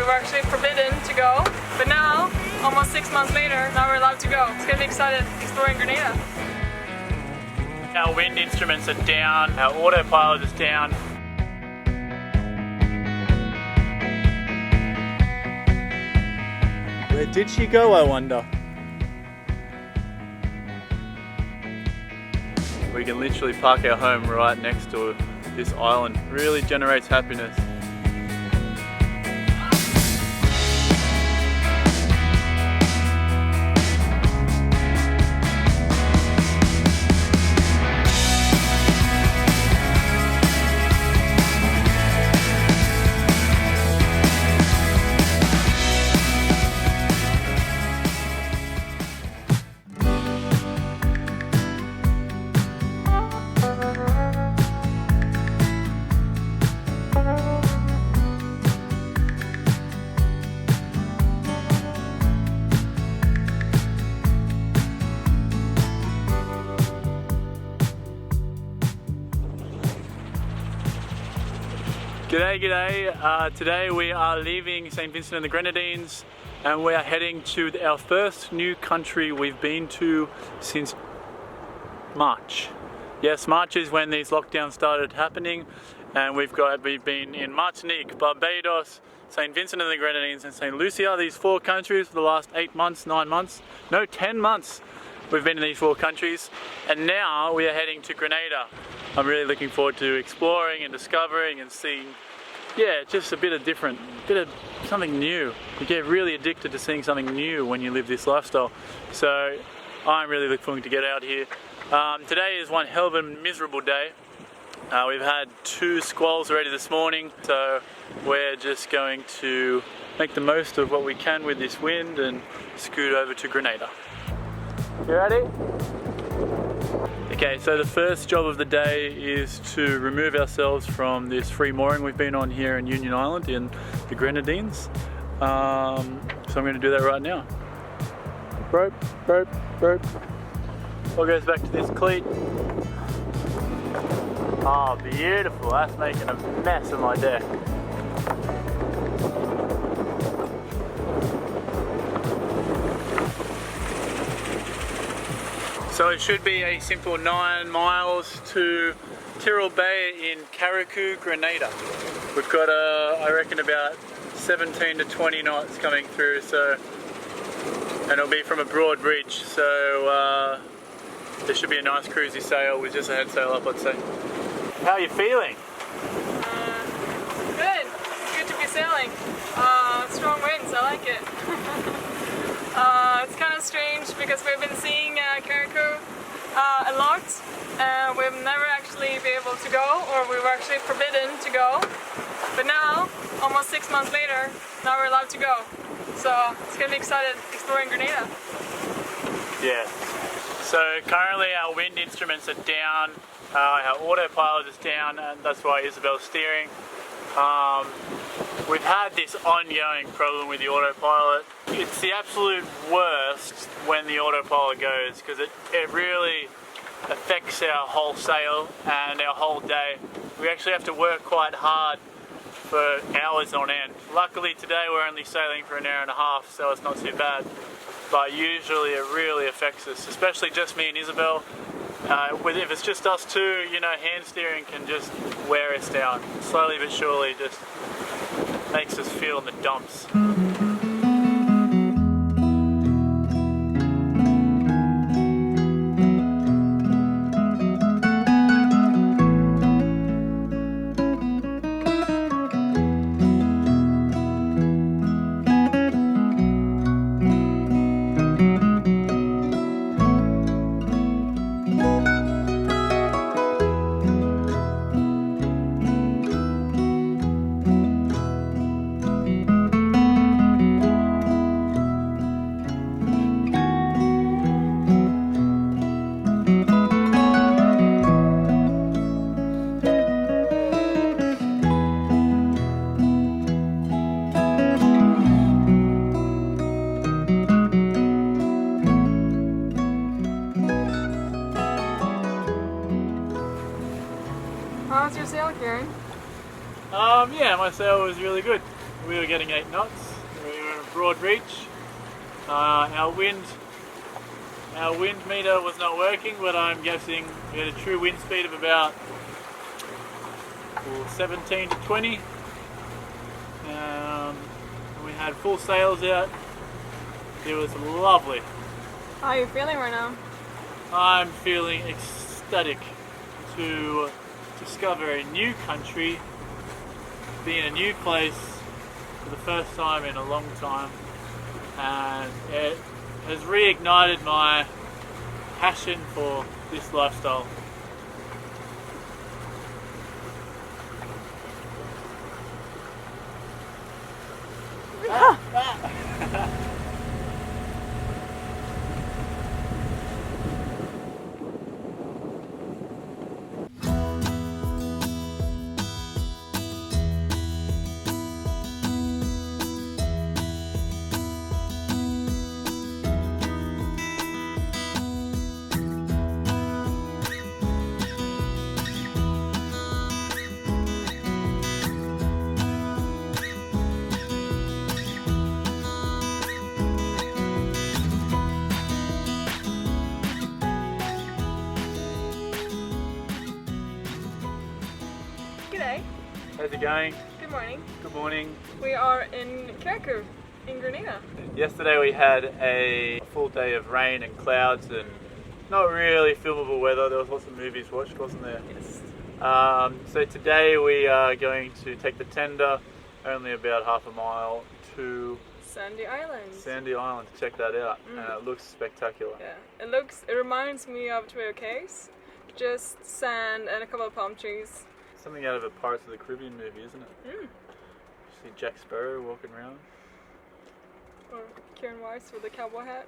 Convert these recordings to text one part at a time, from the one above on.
were actually forbidden to go, but now, almost 6 months later, now we're allowed to go. It's gonna be exciting exploring Grenada. Our wind instruments are down, our autopilot is down. Where did she go, I wonder? We can literally park our home right next to this island. Really generates happiness. G'day, g'day. Today we are leaving St Vincent and the Grenadines and we are heading to our first new country we've been to since March. Yes, March is when these lockdowns started happening, and we've been in Martinique, Barbados, St Vincent and the Grenadines and St Lucia, these 4 countries for the last 8 months, 9 months, no 10 months we've been in these 4 countries, and now we are heading to Grenada. I'm really looking forward to exploring and discovering and seeing, yeah, just a bit of something new. You get really addicted to seeing something new when you live this lifestyle. So I'm really looking forward to get out here. Today is one hell of a miserable day. We've had 2 squalls already this morning, so we're just going to make the most of what we can with this wind and scoot over to Grenada. You ready? Okay, so the first job of the day is to remove ourselves from this free mooring we've been on here in Union Island in the Grenadines. So I'm going to do that right now. Rope, rope, rope. All goes back to this cleat. Oh, beautiful. That's making a mess of my deck. So it should be a simple 9 miles to Tyrrell Bay in Carriacou, Grenada. We've got, I reckon, about 17 to 20 knots coming through, so, and it'll be from a broad bridge, so there should be a nice cruisy sail with just a head sail up, I'd say. How are you feeling? Good. It's good to be sailing. Strong winds, I like it. It's kind of strange because we've been seeing Carriacou a lot. We've never actually been able to go, or we were actually forbidden to go. But now, almost 6 months later, now we're allowed to go. So it's going to be exciting exploring Grenada. Yeah. So currently our wind instruments are down, our autopilot is down, and that's why Isabel's steering. We've had this ongoing problem with the autopilot. It's the absolute worst when the autopilot goes, because it really affects our whole sail and our whole day. We actually have to work quite hard for hours on end. Luckily today we're only sailing for an hour and a half, so it's not too bad. But usually it really affects us, especially just me and Isabel. If it's just us two, you know, hand steering can just wear us down. Slowly but surely just makes us feel in the dumps. How's your sail, Karen? Yeah, my sail was really good. we were getting 8 knots. We were in a broad reach. Our wind meter was not working, but I'm guessing we had a true wind speed of about 17 to 20. We had full sails out. It was lovely. How are you feeling right now? I'm feeling ecstatic to discover a new country, be in a new place for the first time in a long time, and it has reignited my passion for this lifestyle. G'day. How's it going? Good morning. Good morning. We are in Carriacou, in Grenada. Yesterday we had a full day of rain and clouds and not really filmable weather. There was lots of movies watched, wasn't there? Yes. So today we are going to take the tender only about half a mile to Sandy Island. Sandy Island to check that out, and it looks spectacular. Yeah. It reminds me of Twin Cays. Just sand and a couple of palm trees. Something out of a Pirates of the Caribbean movie, isn't it? You see Jack Sparrow walking around. Or Kieran Weiss with a cowboy hat.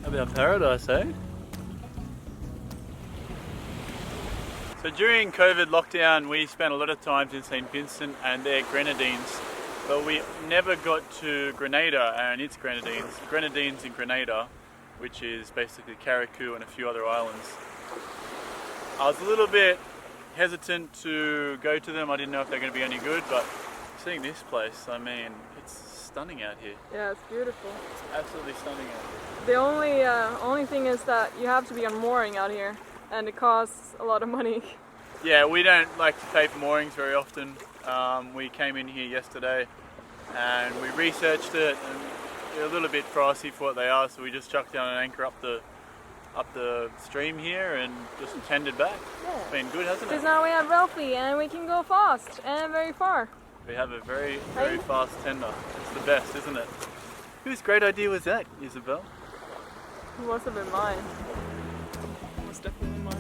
About paradise, eh? So during COVID lockdown, we spent a lot of time in St Vincent and their Grenadines, but we never got to Grenada and its Grenadines. Grenadines in Grenada, which is basically Carriacou and a few other islands. I was a little bit hesitant to go to them. I didn't know if they're going to be any good, but seeing this place, I mean, it's stunning out here. Yeah, it's beautiful. It's absolutely stunning out here. The only thing is that you have to be on mooring out here, and it costs a lot of money. Yeah, we don't like to pay for moorings very often. We came in here yesterday and we researched it, and they're a little bit pricey for what they are, so we just chucked down an anchor up the stream here and just tended back. Yeah. It's been good, hasn't it? Because now we have Ralphie and we can go fast and very far. We have a very fast tender. It's the best, isn't it? Whose great idea was that, Isabel? It must have been mine. It was definitely mine.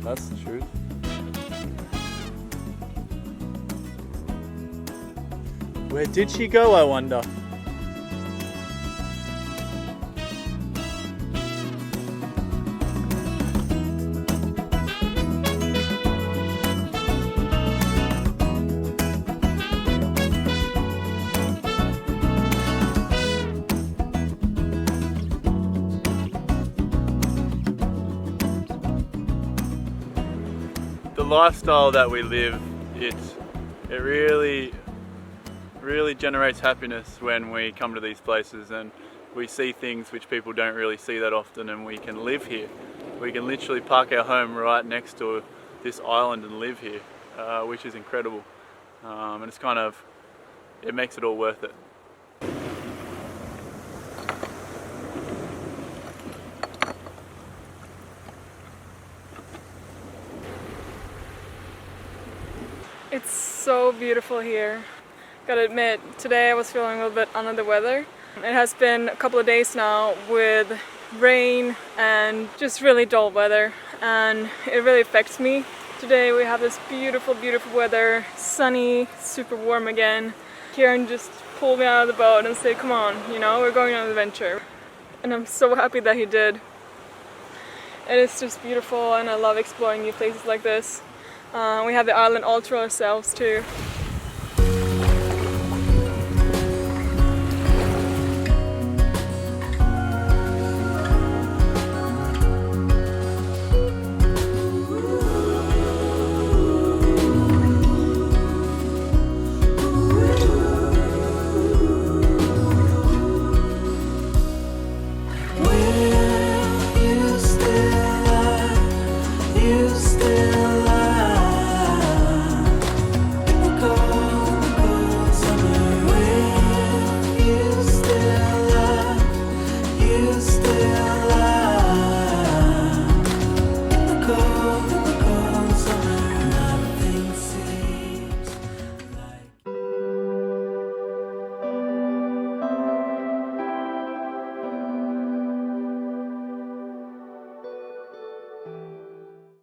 That's the truth. Where did she go, I wonder? The lifestyle that we live, it really generates happiness when we come to these places and we see things which people don't really see that often, and we can live here. We can literally park our home right next to this island and live here, which is incredible. And it's it makes it all worth it. It's so beautiful here. Gotta admit, today I was feeling a little bit under the weather. It has been a couple of days now with rain and just really dull weather, and it really affects me. Today we have this beautiful, beautiful weather, sunny, super warm again. Kieran just pulled me out of the boat and said, come on, you know, we're going on an adventure. And I'm so happy that he did. It is just beautiful, and I love exploring new places like this. We have the island all to ourselves too.